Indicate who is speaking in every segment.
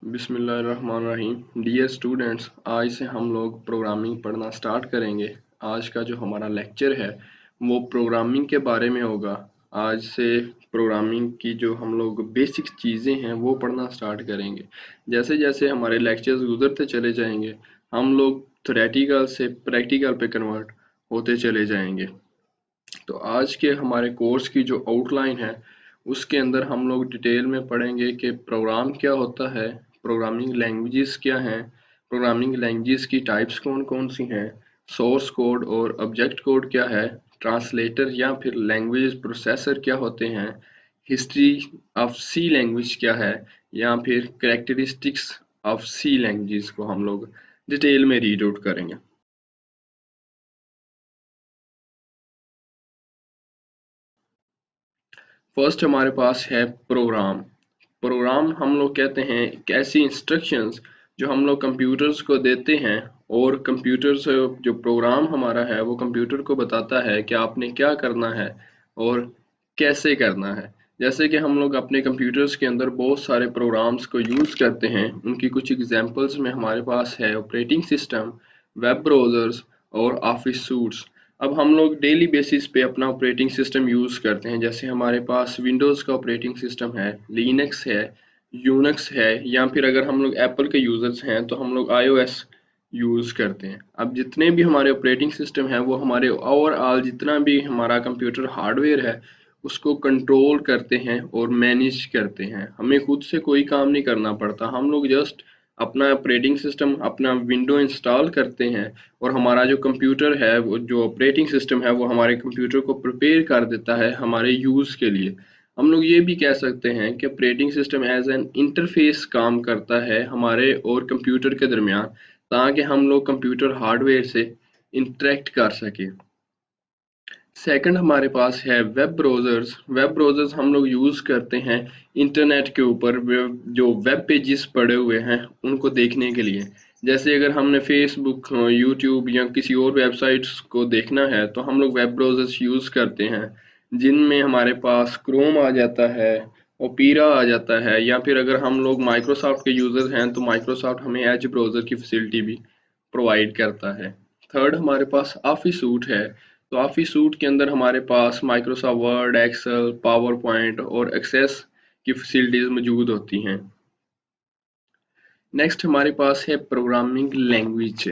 Speaker 1: बिस्मिल्लाहिर्रहमानिर्रहीम। Dear students, आज से हम लोग प्रोग्रामिंग पढ़ना स्टार्ट करेंगे। आज का जो हमारा लेक्चर है वो प्रोग्रामिंग के बारे में होगा। आज से प्रोग्रामिंग की जो हम लोग बेसिक चीज़ें हैं वो पढ़ना स्टार्ट करेंगे। जैसे जैसे हमारे लेक्चर्स गुजरते चले जाएंगे हम लोग थ्योरेटिकल से प्रैक्टिकल पे कन्वर्ट होते चले जाएंगे। तो आज के हमारे कोर्स की जो आउटलाइन है उसके अंदर हम लोग डिटेल में पढ़ेंगे कि प्रोग्राम क्या होता है, प्रोग्रामिंग लैंग्वेजेस क्या हैं, प्रोग्रामिंग लैंग्वेजेस की टाइप्स कौन कौन सी हैं, सोर्स कोड और ऑब्जेक्ट कोड क्या है, ट्रांसलेटर या फिर लैंग्वेज प्रोसेसर क्या होते हैं, हिस्ट्री ऑफ सी लैंग्वेज क्या है, या फिर कैरेक्टरिस्टिक्स ऑफ सी लैंग्वेज को हम लोग डिटेल में रीड आउट करेंगे। फर्स्ट हमारे पास है प्रोग्राम। प्रोग्राम हम लोग कहते हैं एक ऐसी इंस्ट्रक्शंस जो हम लोग कंप्यूटर्स को देते हैं और कंप्यूटर से जो प्रोग्राम हमारा है वो कंप्यूटर को बताता है कि आपने क्या करना है और कैसे करना है। जैसे कि हम लोग अपने कंप्यूटर्स के अंदर बहुत सारे प्रोग्राम्स को यूज़ करते हैं, उनकी कुछ एग्जांपल्स में हमारे पास है ऑपरेटिंग सिस्टम, वेब ब्राउज़र्स और ऑफिस सूट्स। अब हम लोग डेली बेसिस पे अपना ऑपरेटिंग सिस्टम यूज़ करते हैं। जैसे हमारे पास विंडोज़ का ऑपरेटिंग सिस्टम है, लिनक्स है, यूनिक्स है, या फिर अगर हम लोग एप्पल के यूज़र्स हैं तो हम लोग आईओएस यूज़ करते हैं। अब जितने भी हमारे ऑपरेटिंग सिस्टम है वो हमारे ओवरऑल जितना भी हमारा कंप्यूटर हार्डवेयर है उसको कंट्रोल करते हैं और मैनेज करते हैं। हमें खुद से कोई काम नहीं करना पड़ता, हम लोग जस्ट अपना ऑपरेटिंग सिस्टम अपना विंडो इंस्टॉल करते हैं और हमारा जो कंप्यूटर है वो जो ऑपरेटिंग सिस्टम है वो हमारे कंप्यूटर को प्रिपेयर कर देता है हमारे यूज़ के लिए। हम लोग ये भी कह सकते हैं कि operating system as an interface काम करता है हमारे और कंप्यूटर के दरमियान, ताकि हम लोग कंप्यूटर हार्डवेयर से इंटरेक्ट कर सकें। सेकंड हमारे पास है वेब ब्राउज़र्स। वेब ब्राउज़र्स हम लोग यूज़ करते हैं इंटरनेट के ऊपर जो वेब पेजेस पड़े हुए हैं उनको देखने के लिए। जैसे अगर हमने फेसबुक, यूट्यूब या किसी और वेबसाइट्स को देखना है तो हम लोग वेब ब्राउज़र्स यूज़ करते हैं, जिनमें हमारे पास क्रोम आ जाता है, ओपेरा आ जाता है, या फिर अगर हम लोग माइक्रोसॉफ्ट के यूज़र हैं तो माइक्रोसॉफ्ट हमें एज ब्राउज़र की फैसिलिटी भी प्रोवाइड करता है। थर्ड हमारे पास ऑफिस सूट है। तो ऑफिस सूट के अंदर हमारे पास Microsoft Word, Excel, PowerPoint और एक्सेस की फैसिलिटीज मौजूद होती हैं। नेक्स्ट हमारे पास है प्रोग्रामिंग लैंग्वेज।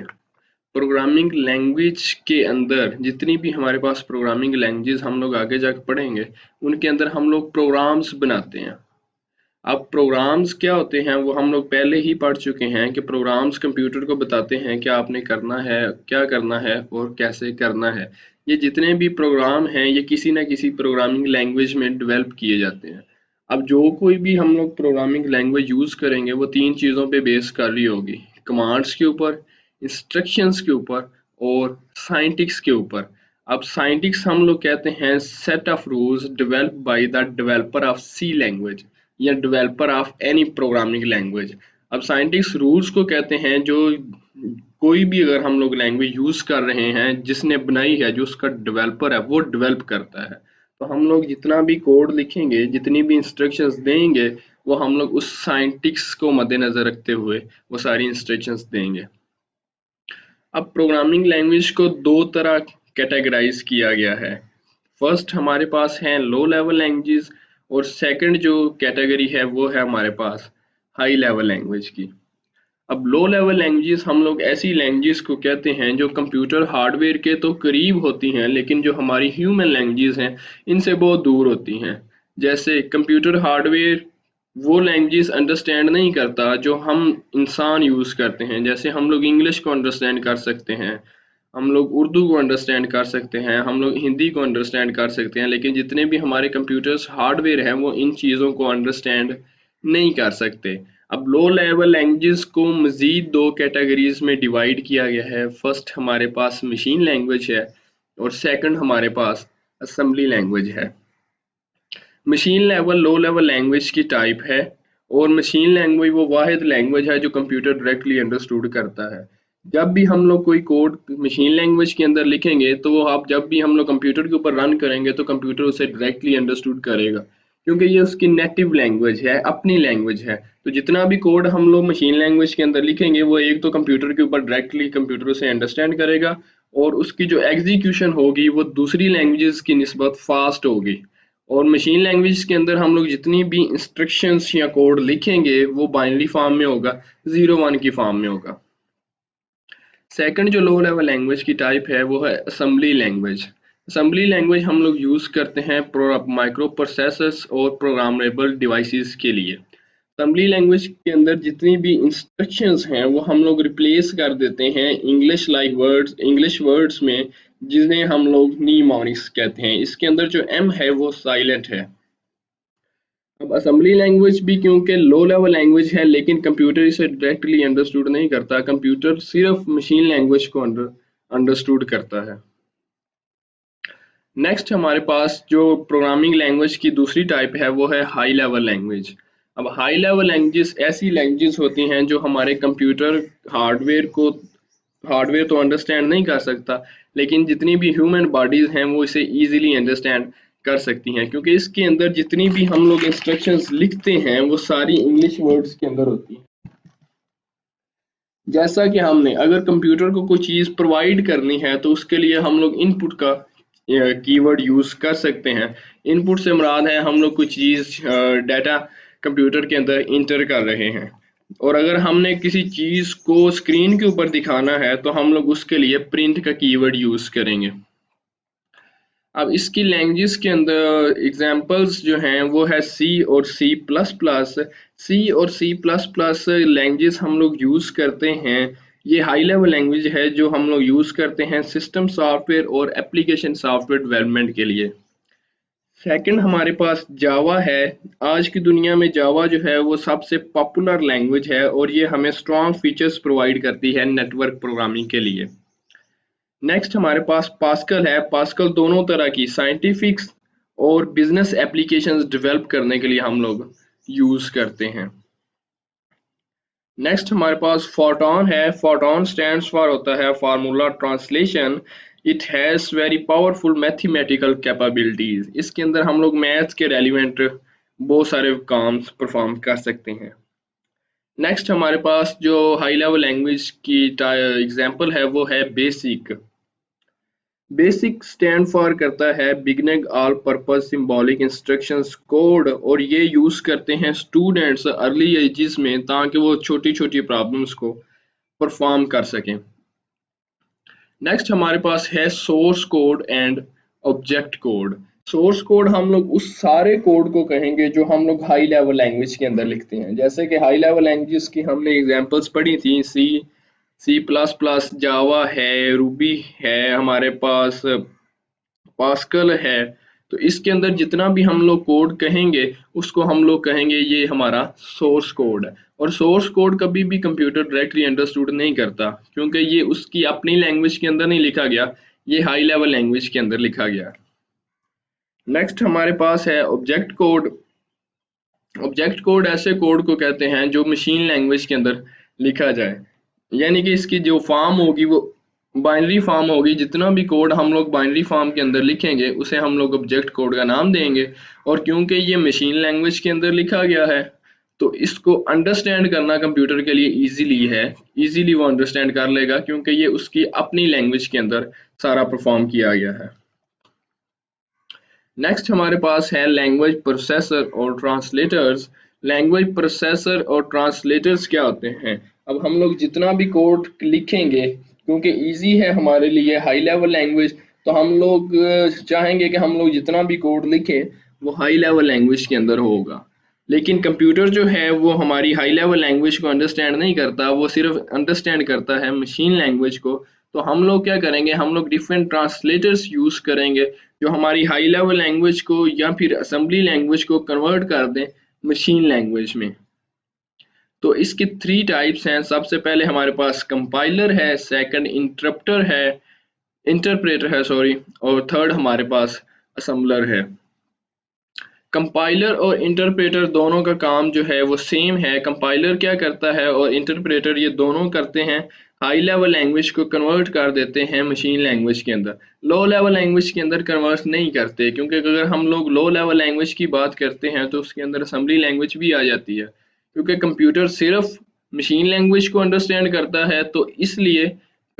Speaker 1: प्रोग्रामिंग लैंग्वेज के अंदर जितनी भी हमारे पास प्रोग्रामिंग लैंग्वेज हम लोग आगे जाकर पढ़ेंगे उनके अंदर हम लोग प्रोग्राम्स बनाते हैं। अब प्रोग्राम्स क्या होते हैं वो हम लोग पहले ही पढ़ चुके हैं कि प्रोग्राम्स कंप्यूटर को बताते हैं क्या आपने करना है, क्या करना है और कैसे करना है। ये जितने भी प्रोग्राम हैं ये किसी ना किसी प्रोग्रामिंग लैंग्वेज में डेवलप किए जाते हैं। अब जो कोई भी हम लोग प्रोग्रामिंग लैंग्वेज यूज़ करेंगे वो तीन चीज़ों पे बेस कर रही होगी: कमांड्स के ऊपर, इंस्ट्रक्शंस के ऊपर और साइंटिक्स के ऊपर। अब साइंटिक्स हम लोग कहते हैं set of rules developed by the developer of C language या developer of any programming language. अब साइंटिस्ट रूल्स को कहते हैं जो कोई भी अगर हम लोग लैंग्वेज यूज कर रहे हैं जिसने बनाई है, जो उसका डेवलपर है वो डेवलप करता है। तो हम लोग जितना भी कोड लिखेंगे, जितनी भी इंस्ट्रक्शंस देंगे, वो हम लोग उस साइंटिक्स को मद्देनजर रखते हुए वो सारी इंस्ट्रक्शंस देंगे। अब प्रोग्रामिंग लैंग्वेज को दो तरह कैटेगराइज किया गया है। फर्स्ट हमारे पास है लो लेवल लैंग्वेज और सेकंड जो कैटेगरी है वो है हमारे पास हाई लेवल लैंग्वेज की। अब लो लेवल लैंग्वेजेस हम लोग ऐसी लैंग्वेजेस को कहते हैं जो कंप्यूटर हार्डवेयर के तो करीब होती हैं लेकिन जो हमारी ह्यूमन लैंग्वेजेस हैं इनसे बहुत दूर होती हैं। जैसे कंप्यूटर हार्डवेयर वो लैंग्वेजेस अंडरस्टैंड नहीं करता जो हम इंसान यूज़ करते हैं। जैसे हम लोग इंग्लिश को अंडरस्टैंड कर सकते हैं, हम लोग उर्दू को अंडरस्टैंड कर सकते हैं, हम लोग हिंदी को अंडरस्टैंड कर सकते हैं, लेकिन जितने भी हमारे कंप्यूटर्स हार्डवेयर हैं वो इन चीज़ों को अंडरस्टैंड नहीं कर सकते। अब लो लेवल लैंग्वेजेस को मज़ीद दो कैटेगरीज में डिवाइड किया गया है। फर्स्ट हमारे पास मशीन लैंग्वेज है और सेकंड हमारे पास असेंबली लैंग्वेज है। Machine level low level language की टाइप है और मशीन लैंग्वेज वो वाहिद लैंग्वेज है जो कंप्यूटर डायरेक्टली अंडरस्टूड करता है। जब भी हम लोग कोई कोड मशीन लैंग्वेज के अंदर लिखेंगे तो वो आप जब भी हम लोग कंप्यूटर के ऊपर रन करेंगे तो कंप्यूटर उसे डायरेक्टली अंडरस्टूड करेगा क्योंकि ये उसकी नेटिव लैंग्वेज है, अपनी लैंग्वेज है। तो जितना भी कोड हम लोग मशीन लैंग्वेज के अंदर लिखेंगे वो एक तो कंप्यूटर के ऊपर डायरेक्टली कंप्यूटर उसे अंडरस्टैंड करेगा, और उसकी जो एग्जीक्यूशन होगी वो दूसरी लैंग्वेजेस की निस्बत फास्ट होगी। और मशीन लैंग्वेज के अंदर हम लोग जितनी भी इंस्ट्रक्शंस या कोड लिखेंगे वो बाइनरी फॉर्म में होगा, 0 1 की फॉर्म में होगा। सेकंड जो लो लेवल लैंग्वेज की टाइप है वो है असेंबली लैंग्वेज। असेंबली लैंग्वेज हम लोग यूज़ करते हैं माइक्रो प्रोसेसर्स और प्रोग्रामेबल डिवाइसेस के लिए। असेंबली लैंग्वेज के अंदर जितनी भी इंस्ट्रक्शंस हैं वो हम लोग रिप्लेस कर देते हैं इंग्लिश वर्ड्स में, जिन्हें हम लोग नीमोनिक्स कहते हैं। इसके अंदर जो एम है वो साइलेंट है। अब असेंबली लैंग्वेज भी क्योंकि लो लेवल लैंग्वेज है, लेकिन कंप्यूटर इसे डायरेक्टली अंडरस्टूड नहीं करता, कंप्यूटर सिर्फ मशीन लैंग्वेज को अंडरस्टूड करता है। नेक्स्ट हमारे पास जो प्रोग्रामिंग लैंग्वेज की दूसरी टाइप है वो है हाई लेवल लैंग्वेज। अब हाई लेवल लैंग्वेजेस ऐसी लैंग्वेजेस होती हैं जो हमारे कंप्यूटर हार्डवेयर तो अंडरस्टैंड नहीं कर सकता, लेकिन जितनी भी ह्यूमन बॉडीज हैं वो इसे इजीली अंडरस्टैंड कर सकती हैं, क्योंकि इसके अंदर जितनी भी हम लोग इंस्ट्रक्शंस लिखते हैं वो सारी इंग्लिश वर्ड्स के अंदर होती हैं। जैसा कि हमने अगर कंप्यूटर को कोई चीज़ प्रोवाइड करनी है तो उसके लिए हम लोग इनपुट का कीवर्ड यूज़ कर सकते हैं। इनपुट से मुराद है हम लोग कुछ चीज़ डाटा कंप्यूटर के अंदर इंटर कर रहे हैं, और अगर हमने किसी चीज़ को स्क्रीन के ऊपर दिखाना है तो हम लोग उसके लिए प्रिंट का कीवर्ड यूज़ करेंगे। अब इसकी लैंग्वेज के अंदर एग्जांपल्स जो हैं वो है सी और सी प्लस प्लस। सी और सी प्लस प्लस लैंग्वेज हम लोग यूज़ करते हैं। ये हाई लेवल लैंग्वेज है जो हम लोग यूज़ करते हैं सिस्टम सॉफ्टवेयर और एप्लीकेशन सॉफ्टवेयर डेवलपमेंट के लिए। सेकंड हमारे पास जावा है। आज की दुनिया में जावा जो है वो सबसे पॉपुलर लैंग्वेज है, और ये हमें स्ट्रॉन्ग फीचर्स प्रोवाइड करती है नेटवर्क प्रोग्रामिंग के लिए। नेक्स्ट हमारे पास पास्कल है। पास्कल दोनों तरह की साइंटिफिक और बिजनेस एप्लीकेशंस डेवलप करने के लिए हम लोग यूज़ करते हैं। नेक्स्ट हमारे पास फोटॉन है। फोटॉन स्टैंड्स फॉर होता है formula translation. It has very powerful mathematical capabilities. इसके अंदर हम लोग मैथ्स के रेलिवेंट बहुत सारे काम परफॉर्म कर सकते हैं। नेक्स्ट हमारे पास जो हाई लेवल लैंग्वेज की एग्जांपल है वो है बेसिक। बेसिक स्टैंड फॉर करता है beginning all purpose symbolic instructions code, और ये यूज़ करते हैं स्टूडेंट्स अर्ली एजेस में ताकि वो छोटी छोटी प्रॉब्लम्स को परफॉर्म कर सकें। नेक्स्ट हमारे पास है source code and object code. Source code हम लोग उस सारे कोड को कहेंगे जो हम लोग हाई लेवल लैंग्वेज के अंदर लिखते हैं। जैसे कि हाई लेवल लैंग्वेज की हमने एग्जांपल्स पढ़ी थी, सी प्लस प्लस, जावा है, रूबी है, हमारे पास पास्कल है। तो इसके अंदर जितना भी हम लोग कोड कहेंगे उसको हम लोग कहेंगे ये हमारा सोर्स कोड है। और सोर्स कोड कभी भी कंप्यूटर डायरेक्टली अंडरस्टूड नहीं करता, क्योंकि ये उसकी अपनी लैंग्वेज के अंदर नहीं लिखा गया, ये हाई लेवल लैंग्वेज के अंदर लिखा गया। नेक्स्ट हमारे पास है ऑब्जेक्ट कोड। ऑब्जेक्ट कोड ऐसे कोड को कहते हैं जो मशीन लैंग्वेज के अंदर लिखा जाए, यानी कि इसकी जो फॉर्म होगी वो बाइनरी फॉर्म होगी। जितना भी कोड हम लोग बाइनरी फॉर्म के अंदर लिखेंगे उसे हम लोग ऑब्जेक्ट कोड का नाम देंगे। और क्योंकि ये मशीन लैंग्वेज के अंदर लिखा गया है तो इसको अंडरस्टैंड करना कंप्यूटर के लिए इजीली वो अंडरस्टैंड कर लेगा, क्योंकि ये उसकी अपनी लैंग्वेज के अंदर सारा परफॉर्म किया गया है। नेक्स्ट हमारे पास है लैंग्वेज प्रोसेसर और ट्रांसलेटर्स। लैंग्वेज प्रोसेसर और ट्रांसलेटर्स क्या होते हैं? अब हम लोग जितना भी कोड लिखेंगे, क्योंकि इजी है हमारे लिए हाई लेवल लैंग्वेज, तो हम लोग चाहेंगे कि हम लोग जितना भी कोड लिखें वो हाई लेवल लैंग्वेज के अंदर होगा। लेकिन कंप्यूटर जो है वो हमारी हाई लेवल लैंग्वेज को अंडरस्टैंड नहीं करता, वो सिर्फ अंडरस्टैंड करता है मशीन लैंग्वेज को। तो हम लोग क्या करेंगे, हम लोग डिफरेंट ट्रांसलेटर्स यूज़ करेंगे जो हमारी हाई लेवल लैंग्वेज को या फिर असेंबली लैंग्वेज को कन्वर्ट कर दें मशीन लैंग्वेज में। तो इसके 3 टाइप्स हैं। सबसे पहले हमारे पास कंपाइलर है, सेकंड इंटरप्रेटर है, और थर्ड हमारे पास असेंबलर है। कंपाइलर और इंटरप्रेटर दोनों का काम जो है वो सेम है। कंपाइलर क्या करता है और इंटरप्रेटर ये दोनों करते हैं, हाई लेवल लैंग्वेज को कन्वर्ट कर देते हैं मशीन लैंग्वेज के अंदर। लो लेवल लैंग्वेज के अंदर कन्वर्ट नहीं करते, क्योंकि अगर हम लोग लो लेवल लैंग्वेज की बात करते हैं तो उसके अंदर असेंबली लैंग्वेज भी आ जाती है, क्योंकि कंप्यूटर सिर्फ मशीन लैंग्वेज को अंडरस्टैंड करता है। तो इसलिए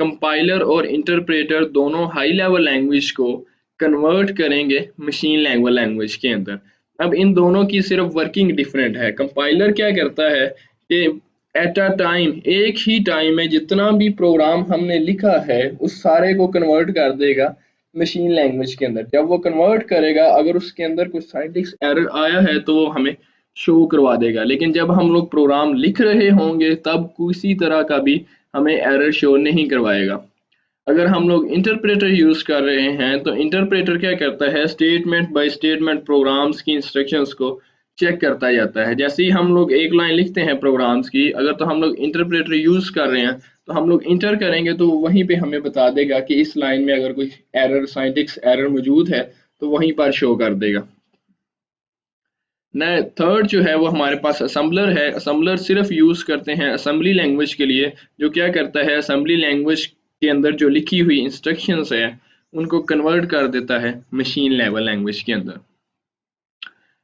Speaker 1: कंपाइलर और इंटरप्रेटर दोनों हाई लेवल लैंग्वेज को कन्वर्ट करेंगे मशीन लेवल लैंग्वेज के अंदर। अब इन दोनों की सिर्फ वर्किंग डिफरेंट है। कंपाइलर क्या करता है कि एट अ टाइम, एक ही टाइम में जितना भी प्रोग्राम हमने लिखा है उस सारे को कन्वर्ट कर देगा मशीन लैंग्वेज के अंदर। जब वो कन्वर्ट करेगा, अगर उसके अंदर कुछ साइंटिफिक एरर आया है तो वो हमें शो करवा देगा। लेकिन जब हम लोग प्रोग्राम लिख रहे होंगे तब किसी तरह का भी हमें एरर शो नहीं करवाएगा। अगर हम लोग इंटरप्रेटर यूज कर रहे हैं तो इंटरप्रेटर क्या करता है, स्टेटमेंट बाय स्टेटमेंट प्रोग्राम्स की इंस्ट्रक्शंस को चेक करता जाता है। जैसे ही हम लोग एक लाइन लिखते हैं प्रोग्राम्स की, अगर तो हम लोग इंटरप्रेटर यूज कर रहे हैं तो हम लोग इंटर करेंगे तो वहीं पे हमें बता देगा कि इस लाइन में अगर कोई एरर, साइंटिफिक एरर मौजूद है तो वहीं पर शो कर देगा। न थर्ड जो है वो हमारे पास असेंबलर है। असेंबलर सिर्फ यूज करते हैं असेंबली लैंग्वेज के लिए, जो क्या करता है असेंबली लैंग्वेज के अंदर जो लिखी हुई इंस्ट्रक्शंस है उनको कन्वर्ट कर देता है मशीन लेवल लैंग्वेज के अंदर।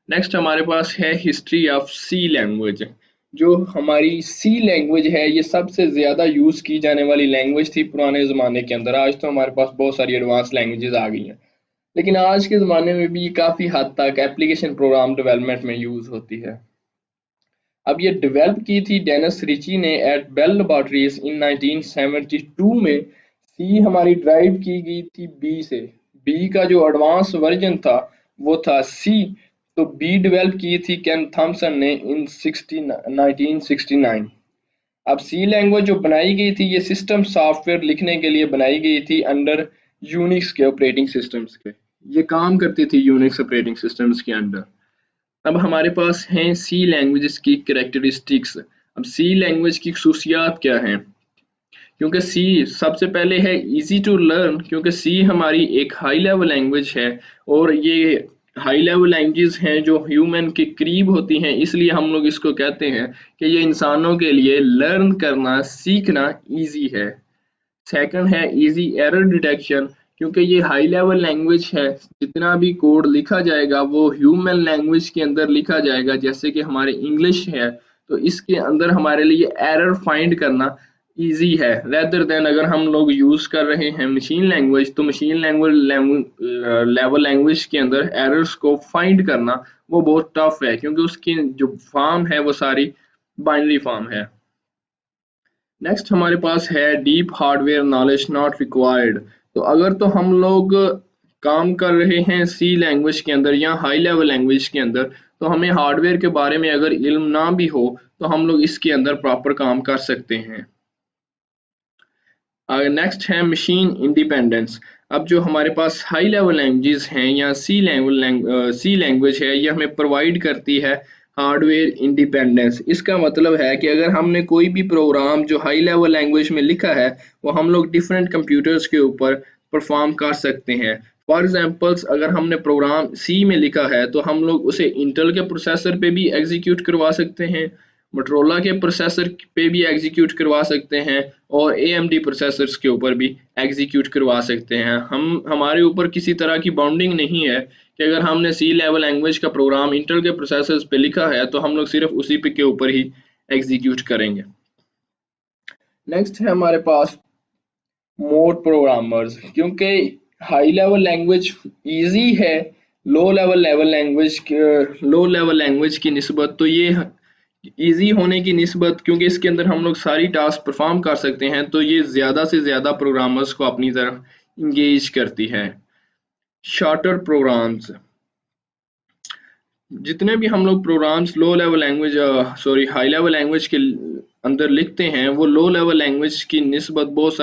Speaker 1: नेक्स्ट हमारे पास है हिस्ट्री ऑफ सी लैंग्वेज। जो हमारी सी लैंग्वेज है ये सबसे ज़्यादा यूज़ की जाने वाली लैंग्वेज थी पुराने ज़माने के अंदर। आज तो हमारे पास बहुत सारी एडवांस लैंग्वेजेस आ गई हैं, लेकिन आज के ज़माने में भी काफ़ी हद तक एप्लीकेशन प्रोग्राम डेवलपमेंट में यूज़ होती है। अब ये डेवलप की थी डेनिस रिची ने एट बेल लेबोरेटरीज इन 1972 में। सी हमारी ड्राइव की गई थी बी से। बी का जो एडवांस वर्जन था वो था सी। तो बी डेवलप की थी केन थॉमसन ने इन 1969। अब सी लैंग्वेज जो बनाई गई थी ये सिस्टम सॉफ्टवेयर लिखने के लिए बनाई गई थी अंडर यूनिक्स के ऑपरेटिंग सिस्टम्स के। ये काम करती थी यूनिक्स ऑपरेटिंग सिस्टम्स के अंडर। अब हमारे पास हैं सी लैंग्वेजेस की कैरेक्टरिस्टिक्स। अब सी लैंग्वेज की खसूसियात क्या हैं? क्योंकि सी सबसे पहले है इजी टू लर्न, क्योंकि सी हमारी एक हाई लेवल लैंग्वेज है और ये हाई लेवल लैंग्वेजेस हैं जो ह्यूमन के करीब होती हैं, इसलिए हम लोग इसको कहते हैं कि ये इंसानों के लिए लर्न करना, सीखना इजी है। सेकंड है इजी एरर डिटेक्शन, क्योंकि ये हाई लेवल लैंग्वेज है, जितना भी कोड लिखा जाएगा वो ह्यूमन लैंग्वेज के अंदर लिखा जाएगा। जैसे कि हमारे इंग्लिश है तो इसके अंदर हमारे लिए एरर फाइंड करना इजी है, रेदर देन अगर हम लोग यूज कर रहे हैं मशीन लैंग्वेज, तो मशीन लैंग्वेज लेवल लैंग्वेज के अंदर एरर्स को फाइंड करना वो बहुत टफ है, क्योंकि उसकी जो फॉर्म है वो सारी बाइनरी फॉर्म है। नेक्स्ट हमारे पास है deep hardware knowledge not required. तो अगर तो हम लोग काम कर रहे हैं सी लैंग्वेज के अंदर या हाई लेवल लैंग्वेज के अंदर, तो हमें हार्डवेयर के बारे में अगर इल्म ना भी हो तो हम लोग इसके अंदर प्रॉपर काम कर सकते हैं। नेक्स्ट है मशीन इंडिपेंडेंस। अब जो हमारे पास हाई लेवल लैंग्वेजेस हैं या सी लैंग्वेज है, ये हमें प्रोवाइड करती है हार्डवेयर इंडिपेंडेंस। इसका मतलब है कि अगर हमने कोई भी प्रोग्राम जो हाई लेवल लैंग्वेज में लिखा है वो हम लोग डिफरेंट कंप्यूटर्स के ऊपर परफॉर्म कर सकते हैं। फॉर एग्जांपल्स, अगर हमने प्रोग्राम सी में लिखा है तो हम लोग उसे इंटेल के प्रोसेसर पे भी एग्जीक्यूट करवा सकते हैं, मोटरोला के प्रोसेसर पे भी एग्जीक्यूट करवा सकते हैं और AMD प्रोसेसर्स के ऊपर भी एग्जीक्यूट करवा सकते हैं। हमारे ऊपर किसी तरह की बाउंडिंग नहीं है कि अगर हमने सी लेवल लैंग्वेज का प्रोग्राम इंटेल के प्रोसेसर्स पे लिखा है तो हम लोग सिर्फ उसी पे के ऊपर ही एग्जीक्यूट करेंगे। नेक्स्ट है हमारे पास मोड प्रोग्रामर्स। क्योंकि हाई लेवल लैंग्वेज इजी है लो लेवल लैंग्वेज की निस्बत, तो ये इजी होने की निस्बत, क्योंकि इसके अंदर हम लोग सारी टास्क परफॉर्म कर सकते हैं, तो ये ज़्यादा से ज़्यादा प्रोग्रामर्स को अपनी तरफ इंगेज करती है। शॉर्टर प्रोग्राम्स, जितने भी हम लोग programs low level language high level language के अंदर लिखते हैं वो लो लेवल लैंग्वेज की निस्बत बहुत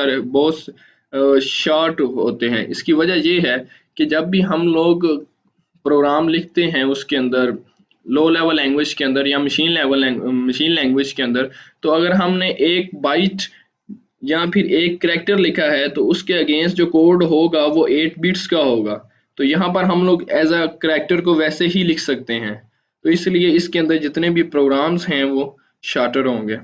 Speaker 1: शॉर्ट होते हैं। इसकी वजह ये है कि जब भी हम लोग प्रोग्राम लिखते हैं उसके अंदर लो लेवल लैंग्वेज के अंदर या मशीन लैंग्वेज के अंदर, तो अगर हमने एक बाइट या फिर एक करैक्टर लिखा है तो उसके अगेंस्ट जो कोड होगा वो 8 बिट्स का होगा। तो यहाँ पर हम लोग एज अ करैक्टर को वैसे ही लिख सकते हैं, तो इसलिए इसके अंदर जितने भी प्रोग्राम्स हैं वो शॉर्टर होंगे।